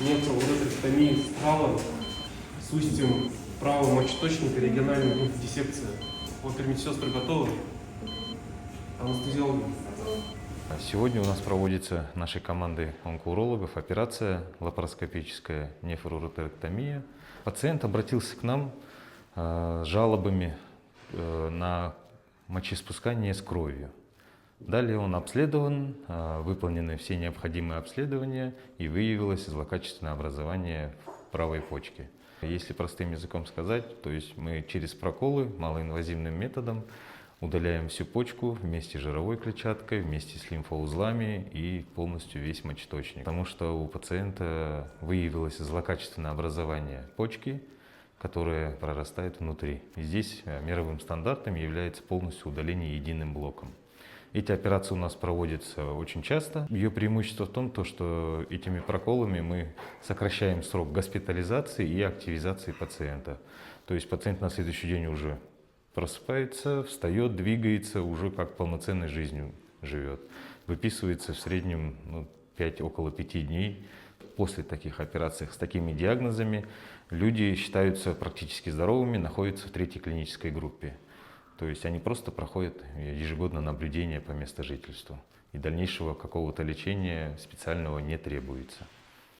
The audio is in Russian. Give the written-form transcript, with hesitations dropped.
Нефроуретректомии справа с устьем правого мочеточника, региональная диссекция. Вот медсестры готовы. Анестезиологи. Сегодня у нас проводится нашей командой онкоурологов операция лапароскопическая нефроуретректомия. Пациент обратился к нам с жалобами на мочеиспускание с кровью. Далее он обследован, выполнены все необходимые обследования и выявилось злокачественное образование в правой почке. Если простым языком сказать, то есть мы через проколы малоинвазивным методом удаляем всю почку вместе с жировой клетчаткой, вместе с лимфоузлами и полностью весь мочеточник. Потому что у пациента выявилось злокачественное образование почки, которое прорастает внутри. И здесь мировым стандартом является полностью удаление единым блоком. Эти операции у нас проводятся очень часто. Ее преимущество в том, что этими проколами мы сокращаем срок госпитализации и активизации пациента. То есть пациент на следующий день уже просыпается, встает, двигается, уже как полноценной жизнью живет. Выписывается в среднем около 5 дней. После таких операций с такими диагнозами люди считаются практически здоровыми, находятся в третьей клинической группе. То есть они просто проходят ежегодно наблюдение по месту жительства. И дальнейшего какого-то лечения специального не требуется.